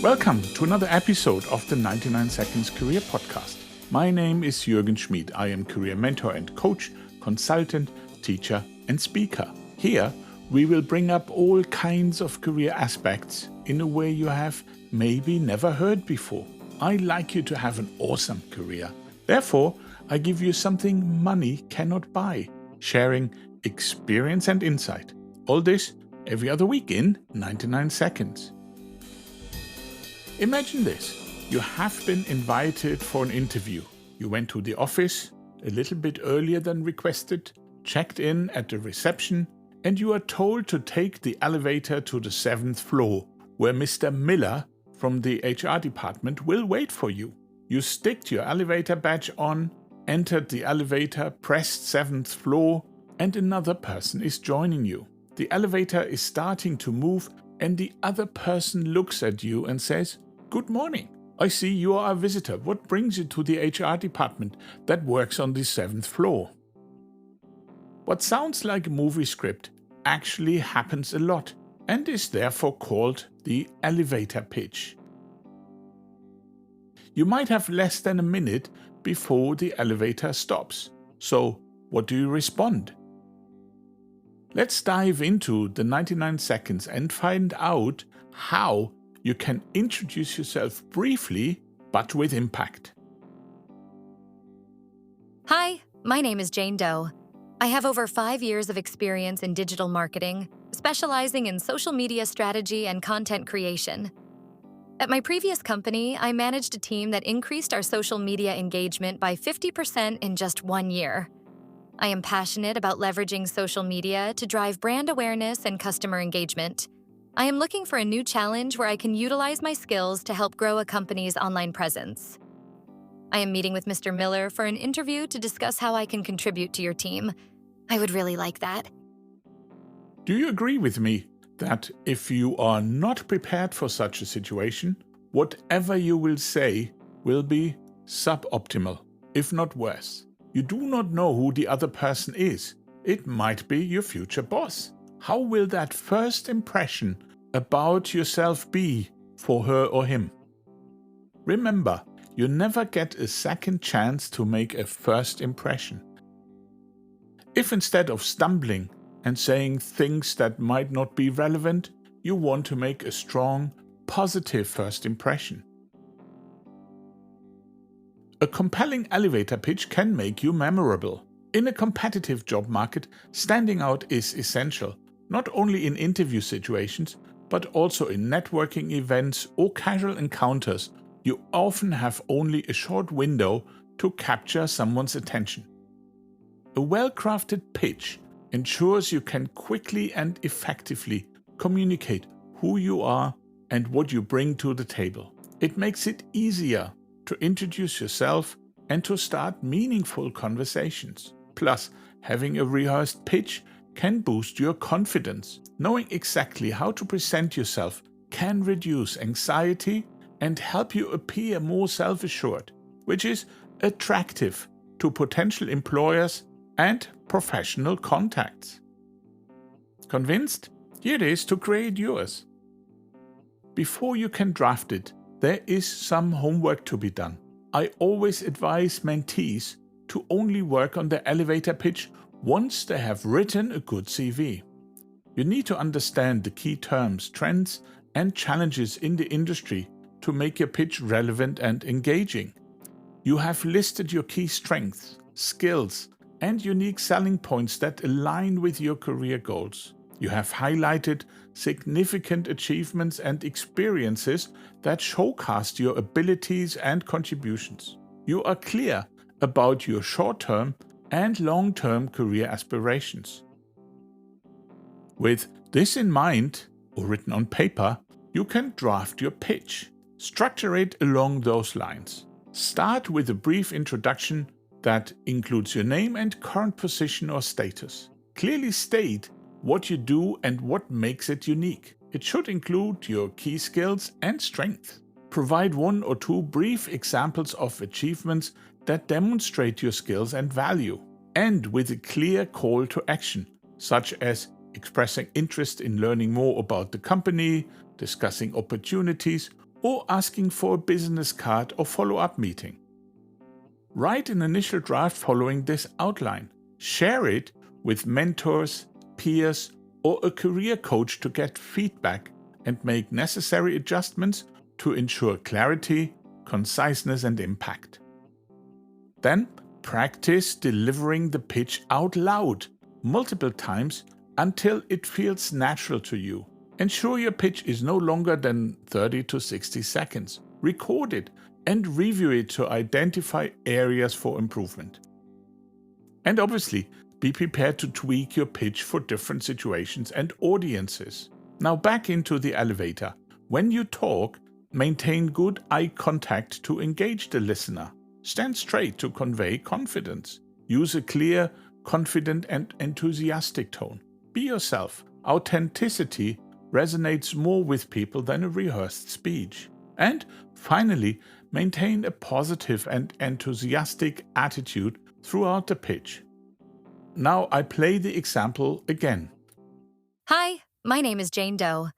Welcome to another episode of the 99 Seconds Career Podcast. My name is Jürgen Schmid. I am career mentor and coach, consultant, teacher and speaker. Here, we will bring up all kinds of career aspects in a way you have maybe never heard before. I like you to have an awesome career. Therefore, I give you something money cannot buy, sharing experience and insight. All this every other week in 99 seconds. Imagine this. You have been invited for an interview. You went to the office a little bit earlier than requested, checked in at the reception, and you are told to take the elevator to the 7th floor, where Mr. Miller from the HR department will wait for you. You sticked your elevator badge on, entered the elevator, pressed 7th floor, and another person is joining you. The elevator is starting to move, and the other person looks at you and says, "Good morning. I see you are a visitor. What brings you to the HR department that works on the 7th floor?" What sounds like a movie script actually happens a lot and is therefore called the elevator pitch. You might have less than a minute before the elevator stops. So, what do you respond? Let's dive into the 99 seconds and find out how you can introduce yourself briefly but with impact. Hi, my name is Jane Doe. I have over 5 years of experience in digital marketing, specializing in social media strategy and content creation. At my previous company, I managed a team that increased our social media engagement by 50% in just 1 year. I am passionate about leveraging social media to drive brand awareness and customer engagement. I am looking for a new challenge where I can utilize my skills to help grow a company's online presence. I am meeting with Mr. Miller for an interview to discuss how I can contribute to your team. I would really like that. Do you agree with me that if you are not prepared for such a situation, whatever you will say will be suboptimal, if not worse? You do not know who the other person is. It might be your future boss. How will that first impression about yourself be for her or him? Remember, you never get a second chance to make a first impression. If instead of stumbling and saying things that might not be relevant, you want to make a strong, positive first impression. A compelling elevator pitch can make you memorable. In a competitive job market, standing out is essential, not only in interview situations, but also in networking events or casual encounters. You often have only a short window to capture someone's attention. A well-crafted pitch ensures you can quickly and effectively communicate who you are and what you bring to the table. It makes it easier to introduce yourself and to start meaningful conversations. Plus, having a rehearsed pitch can boost your confidence. Knowing exactly how to present yourself can reduce anxiety and help you appear more self-assured, which is attractive to potential employers and professional contacts. Convinced? Here it is to create yours. Before you can draft it, there is some homework to be done. I always advise mentees to only work on the elevator pitch once they have written a good CV. You need to understand the key terms, trends, and challenges in the industry to make your pitch relevant and engaging. You have listed your key strengths, skills, and unique selling points that align with your career goals. You have highlighted significant achievements and experiences that showcase your abilities and contributions. You are clear about your short-term and long-term career aspirations. With this in mind, or written on paper, you can draft your pitch. Structure it along those lines. Start with a brief introduction that includes your name and current position or status. Clearly state what you do and what makes it unique. It should include your key skills and strengths. Provide 1 or 2 brief examples of achievements that demonstrate your skills and value. End with a clear call to action, such as expressing interest in learning more about the company, discussing opportunities, or asking for a business card or follow-up meeting. Write an initial draft following this outline. Share it with mentors, peers, or a career coach to get feedback and make necessary adjustments to ensure clarity, conciseness, and impact. Then practice delivering the pitch out loud multiple times until it feels natural to you. Ensure your pitch is no longer than 30 to 60 seconds. Record it and review it to identify areas for improvement. And obviously, be prepared to tweak your pitch for different situations and audiences. Now back into the elevator. When you talk, maintain good eye contact to engage the listener. Stand straight to convey confidence. Use a clear, confident, and enthusiastic tone. Be yourself. Authenticity resonates more with people than a rehearsed speech. And finally, maintain a positive and enthusiastic attitude throughout the pitch. Now I play the example again. Hi, my name is Jane Doe.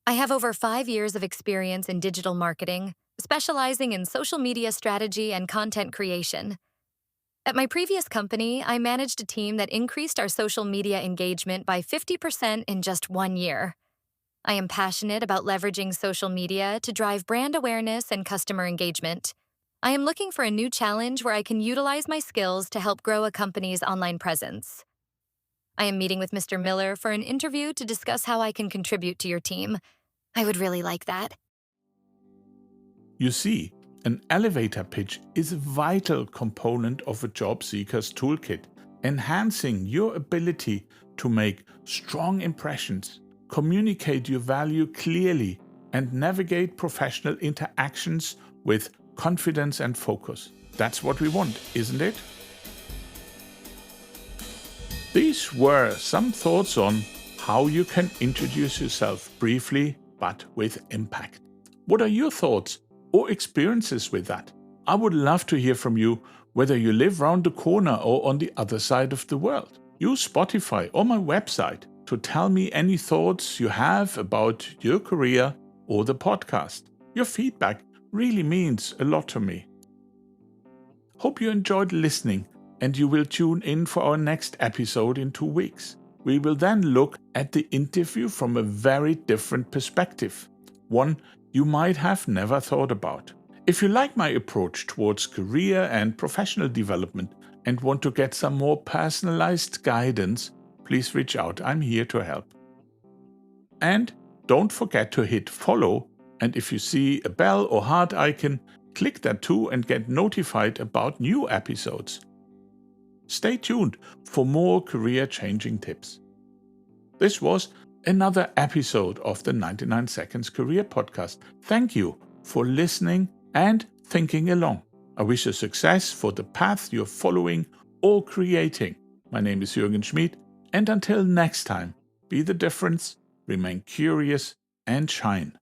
I have over 5 years of experience in digital marketing, specializing in social media strategy and content creation. At my previous company, I managed a team that increased our social media engagement by 50% in just 1 year. I am passionate about leveraging social media to drive brand awareness and customer engagement. I am looking for a new challenge where I can utilize my skills to help grow a company's online presence. I am meeting with Mr. Miller for an interview to discuss how I can contribute to your team. I would really like that. You see, an elevator pitch is a vital component of a job seeker's toolkit, enhancing your ability to make strong impressions, communicate your value clearly, and navigate professional interactions with confidence and focus. That's what we want, isn't it? These were some thoughts on how you can introduce yourself briefly but with impact. What are your thoughts or experiences with that? I would love to hear from you, whether you live round the corner or on the other side of the world. Use Spotify or my website to tell me any thoughts you have about your career or the podcast. Your feedback really means a lot to me. Hope you enjoyed listening, and you will tune in for our next episode in 2 weeks. We will then look at the interview from a very different perspective, one you might have never thought about. If you like my approach towards career and professional development and want to get some more personalized guidance, please reach out. I'm here to help. And don't forget to hit follow, and if you see a bell or heart icon, click that too and get notified about new episodes. Stay tuned for more career-changing tips. This was another episode of the 99 Seconds Career Podcast. Thank you for listening and thinking along. I wish you success for the path you're following or creating. My name is Jürgen Schmid, and until next time, be the difference, remain curious, and shine.